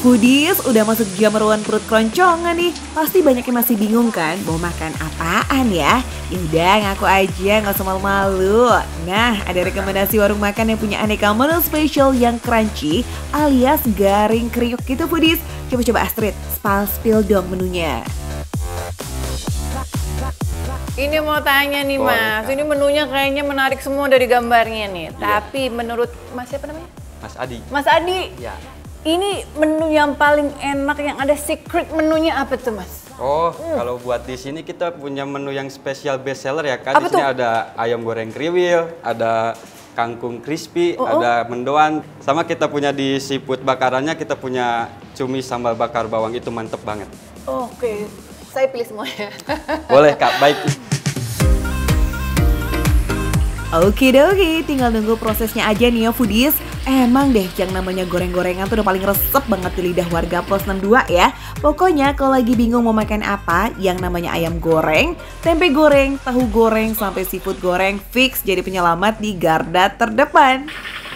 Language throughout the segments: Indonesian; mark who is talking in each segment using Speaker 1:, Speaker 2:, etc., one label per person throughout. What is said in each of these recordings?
Speaker 1: Foodies udah masuk jam meruan perut keroncongan nih. Pasti banyak yang masih bingung kan mau makan apaan ya? Yaudah ngaku aja gak usah malu-malu. Nah ada rekomendasi warung makan yang punya aneka menu spesial yang crunchy alias garing kriuk gitu Foodies. Coba-coba Astrid, spill dong menunya.
Speaker 2: Ini mau tanya nih Mas, ini menunya kayaknya menarik semua dari gambarnya nih.
Speaker 3: Iya.
Speaker 2: Tapi menurut Mas siapa namanya?
Speaker 3: Mas Adi.
Speaker 2: Mas Adi.
Speaker 3: Ya.
Speaker 2: Ini menu yang paling enak yang ada secret menunya apa tuh Mas?
Speaker 3: Oh, kalau buat di sini kita punya menu yang spesial best seller ya Kak.
Speaker 2: Apa
Speaker 3: Di sini
Speaker 2: tuh?
Speaker 3: ada ayam goreng kriwil, ada kangkung crispy, ada mendoan. Sama kita punya di seafood bakarannya, kita punya cumi sambal bakar bawang, itu mantep banget.
Speaker 2: Oke, saya pilih semuanya.
Speaker 3: Boleh Kak, baik.
Speaker 1: Oke, tinggal nunggu prosesnya aja nih ya Foodies. Emang deh yang namanya goreng-gorengan tuh udah paling resep banget di lidah warga plus 62 ya. Pokoknya kalau lagi bingung mau makan apa, yang namanya ayam goreng, tempe goreng, tahu goreng, sampai seafood goreng fix jadi penyelamat di garda terdepan.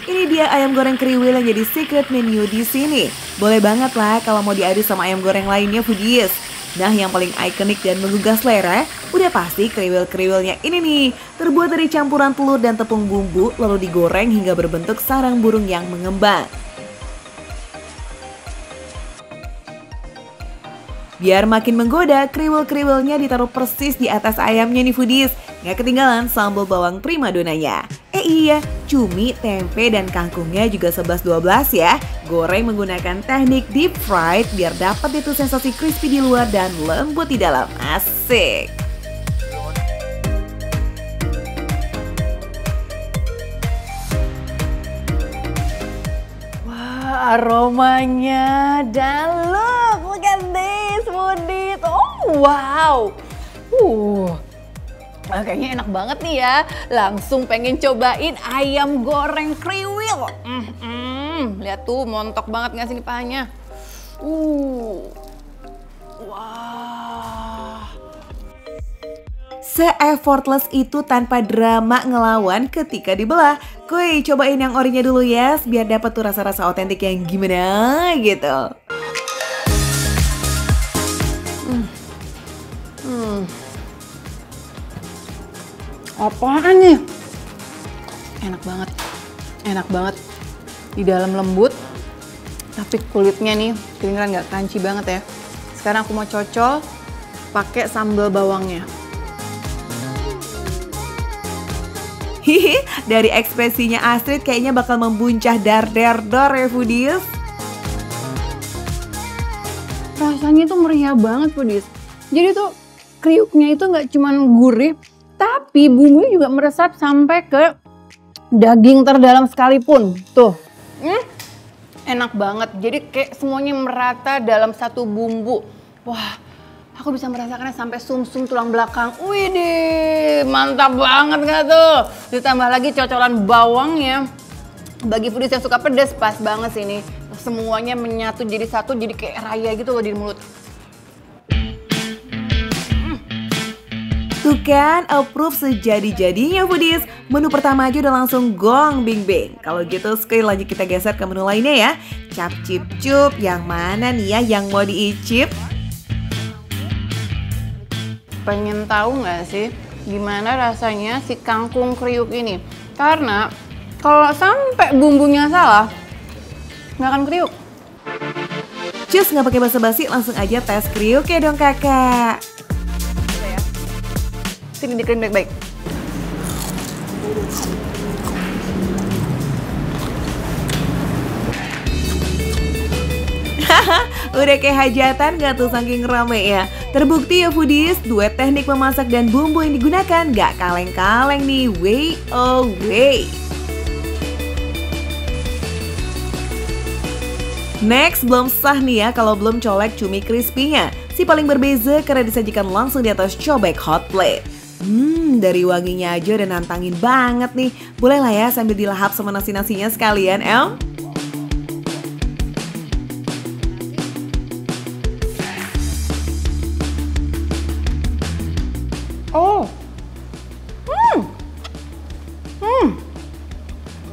Speaker 1: Ini dia ayam goreng kriwil yang jadi secret menu di sini. Boleh banget lah kalau mau diadu sama ayam goreng lainnya Foodies. Nah yang paling ikonik dan menggugah selera udah pasti kriwil-kriwilnya ini nih. Terbuat dari campuran telur dan tepung bumbu lalu digoreng hingga berbentuk sarang burung yang mengembang. Biar makin menggoda, kriwil-kriwilnya ditaruh persis di atas ayamnya nih Foodies. Nggak ketinggalan sambal bawang primadonanya. Iya, cumi, tempe, dan kangkungnya juga 11-12 ya. Goreng menggunakan teknik deep fried biar dapat itu sensasi crispy di luar dan lembut di dalam. Asik!
Speaker 2: Wah, aromanya dan look at this Foodies. Oh, wow. Kayaknya enak banget nih ya. Langsung pengen cobain ayam goreng kriwil. Lihat tuh, montok banget nggak sih nih pahanya? Wah.
Speaker 1: Se-effortless itu tanpa drama ngelawan ketika dibelah. Kuy, cobain yang orinya dulu ya, biar dapat tuh rasa-rasa otentik yang gimana gitu.
Speaker 2: Apaan nih? Enak banget. Di dalam lembut, tapi kulitnya nih kedengeran nggak crunchy banget ya. Sekarang aku mau cocol pakai sambal bawangnya.
Speaker 1: Hihi, dari ekspresinya Astrid kayaknya bakal membuncah dar-der-dor ya Foodies.
Speaker 2: Rasanya tuh meriah banget Foodies. Jadi tuh kriuknya itu nggak cuman gurih, tapi bumbunya juga meresap sampai ke daging terdalam sekalipun. Tuh, enak banget. Jadi kayak semuanya merata dalam satu bumbu. Wah, aku bisa merasakannya sampai sumsum tulang belakang. Widih, mantap banget nggak tuh? Ditambah lagi cocolan bawangnya. Bagi Foodies yang suka pedas, pas banget sih ini. Semuanya menyatu jadi satu, jadi kayak raya gitu loh di mulut.
Speaker 1: Tuh kan, approve sejadi-jadinya Foodies. Menu pertama aja udah langsung gong bing bing. Kalau gitu sekali lanjut kita geser ke menu lainnya ya. Cap cip cup, yang mana nih ya yang mau diicip?
Speaker 2: Pengen tahu nggak sih gimana rasanya si kangkung kriuk ini? Karena kalau sampai bumbunya salah, nggak akan kriuk.
Speaker 1: Cus nggak pakai basa-basi, langsung aja tes kriuk ya dong kakak.
Speaker 2: Sini dikerin baik-baik.
Speaker 1: Udah kayak hajatan gak tuh saking rame ya? Terbukti ya Foodies, duet teknik memasak dan bumbu yang digunakan gak kaleng-kaleng nih, way oh way. Next, belum sah nih ya kalau belum colek cumi crispy-nya. Si paling berbeza karena disajikan langsung di atas cobek hot plate. Dari wanginya aja udah nantangin banget nih. Boleh lah ya sambil dilahap sama nasi-nasinya sekalian, Em?
Speaker 2: Oh,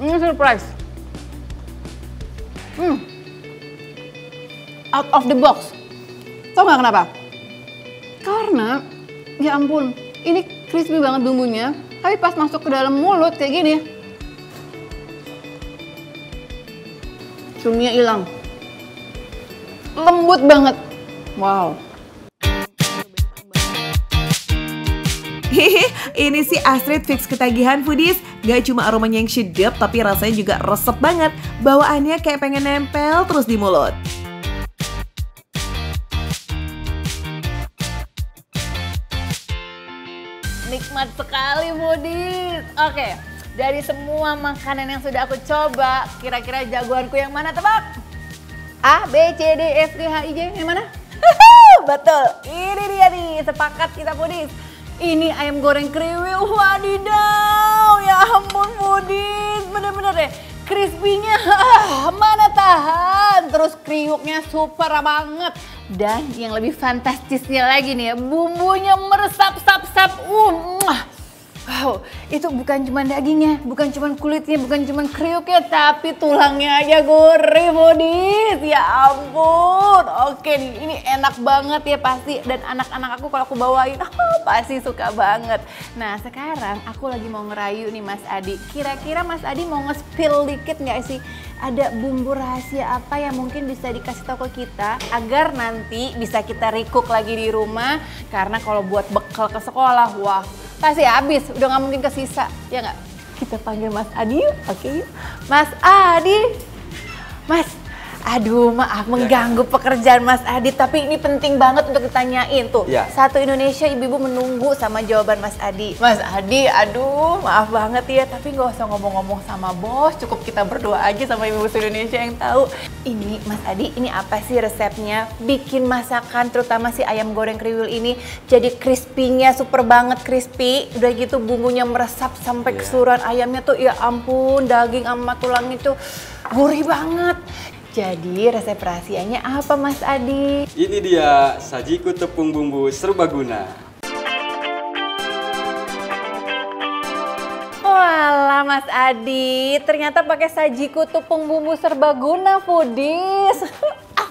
Speaker 2: ini surprise. out of the box. Tau gak kenapa? Karena, ya ampun, ini crispy banget bumbunya, tapi pas masuk ke dalam mulut kayak gini, cuminya hilang. Lembut banget. Wow.
Speaker 1: Hehe, ini si Astrid fix ketagihan foodies. Gak cuma aromanya yang sedap, tapi rasanya juga resep banget. Bawaannya kayak pengen nempel terus di mulut.
Speaker 2: Nikmat sekali foodies. Oke, dari semua makanan yang sudah aku coba, kira-kira jagoanku yang mana, tebak? A, B, C, D, F, G, H, I, J, yang mana? Betul, ini dia nih, sepakat kita foodies. Ini ayam goreng kriwil, wadidaw, ya ampun foodies, bener-bener deh. Crispy-nya, mana tahan. Terus kriuknya super banget. Dan yang lebih fantastisnya lagi nih ya, bumbunya meresap-sap-sap. Wow, itu bukan cuma dagingnya, bukan cuma kulitnya, bukan cuma kriuknya, tapi tulangnya aja gurih foodies. Ya ampun, oke nih, ini enak banget ya pasti. Dan anak-anak aku kalau aku bawain, pasti suka banget. Nah sekarang aku lagi mau ngerayu nih Mas Adi. Kira-kira Mas Adi mau nge-spill dikit nggak sih? Ada bumbu rahasia apa yang mungkin bisa dikasih tahu ke kita agar nanti bisa kita recook lagi di rumah. Karena kalau buat bekal ke sekolah, wah pasti habis, udah nggak mungkin kesisa, ya nggak? Kita panggil Mas Adi yuk, oke yuk. Mas Adi, Mas, aduh maaf mengganggu pekerjaan Mas Adi, tapi ini penting banget untuk ditanyain tuh.
Speaker 3: Ya.
Speaker 2: Satu Indonesia ibu-ibu menunggu sama jawaban Mas Adi. Mas Adi, aduh maaf banget ya, tapi nggak usah ngomong-ngomong sama bos, cukup kita berdoa aja sama ibu-ibu Indonesia yang tahu. Ini Mas Adi, ini apa sih resepnya bikin masakan terutama si ayam goreng kriwil ini jadi crispy-nya super banget crispy, udah gitu bumbunya meresap sampai keseluruhan ayamnya tuh, ya ampun, daging sama tulang itu gurih banget. Jadi resep rahasianya apa Mas Adi?
Speaker 3: Ini dia sajiku tepung bumbu serbaguna.
Speaker 2: Walah Mas Adi, ternyata pakai sajiku tepung bumbu serbaguna foodies.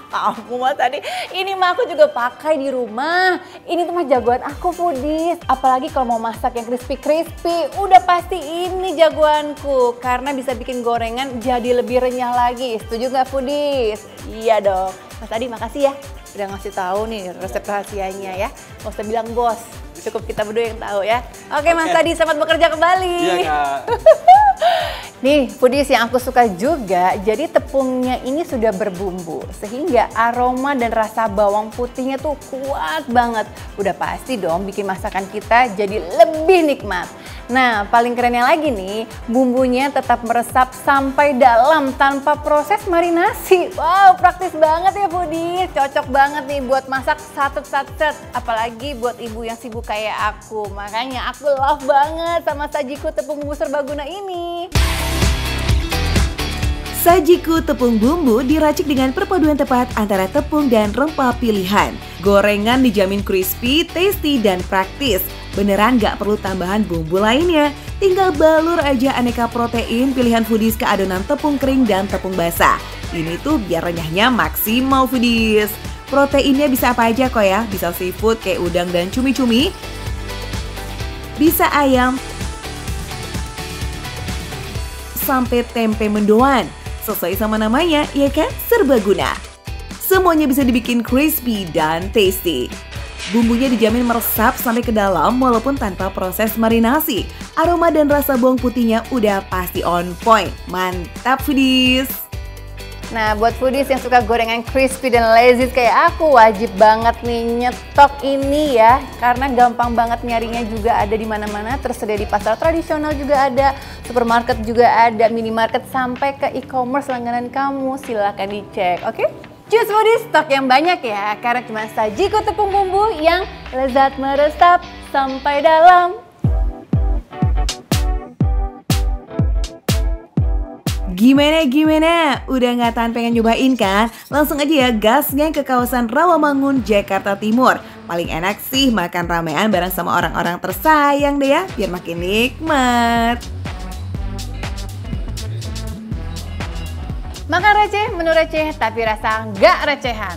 Speaker 2: Kamu Mas Adi, ini mah aku juga pakai di rumah. Ini tuh mah jagoan aku foodies. Apalagi kalau mau masak yang crispy-crispy, udah pasti ini jagoanku. Karena bisa bikin gorengan jadi lebih renyah lagi. Setuju nggak foodies? Iya dong. Mas Adi makasih ya, udah ngasih tahu nih resep rahasianya ya. Nggak usah bilang bos, cukup kita berdua yang tahu ya. Oke Mas Adi, selamat bekerja kembali.
Speaker 3: Iya Kak.
Speaker 2: Nih foodies yang aku suka juga, jadi tepungnya ini sudah berbumbu sehingga aroma dan rasa bawang putihnya tuh kuat banget. Udah pasti dong bikin masakan kita jadi lebih nikmat. Nah paling kerennya lagi nih, bumbunya tetap meresap sampai dalam tanpa proses marinasi. Wow, praktis banget ya foodies, cocok banget nih buat masak satset-satset. Apalagi buat ibu yang sibuk kayak aku. Makanya aku love banget sama sajiku tepung bumbu serbaguna ini.
Speaker 1: Sajiku tepung bumbu diracik dengan perpaduan tepat antara tepung dan rempah pilihan. Gorengan dijamin crispy, tasty, dan praktis. Beneran gak perlu tambahan bumbu lainnya. Tinggal balur aja aneka protein pilihan foodies ke adonan tepung kering dan tepung basah. Ini tuh biar renyahnya maksimal foodies. Proteinnya bisa apa aja kok ya. Bisa seafood kayak udang dan cumi-cumi. Bisa ayam. Sampai tempe mendoan. Sesuai sama namanya, ya kan? Serbaguna. Semuanya bisa dibikin crispy dan tasty. Bumbunya dijamin meresap sampai ke dalam walaupun tanpa proses marinasi. Aroma dan rasa bawang putihnya udah pasti on point. Mantap foodies!
Speaker 2: Nah buat foodies yang suka gorengan crispy dan lezat kayak aku, wajib banget nih nyetok ini ya. Karena gampang banget nyarinya, juga ada di mana-mana, tersedia di pasar tradisional juga ada, supermarket juga ada, minimarket sampai ke e-commerce langganan kamu. Silahkan dicek, oke? Choose foodies, stok yang banyak ya, karena cuma sajiku tepung bumbu yang lezat meresap sampai dalam.
Speaker 1: Gimana? Udah nggak tahan pengen nyobain kan? Langsung aja ya gasnya ke kawasan Rawamangun, Jakarta Timur. Paling enak sih makan ramean bareng sama orang-orang tersayang deh ya, biar makin nikmat.
Speaker 2: Makan receh, menu receh, tapi rasa nggak recehan.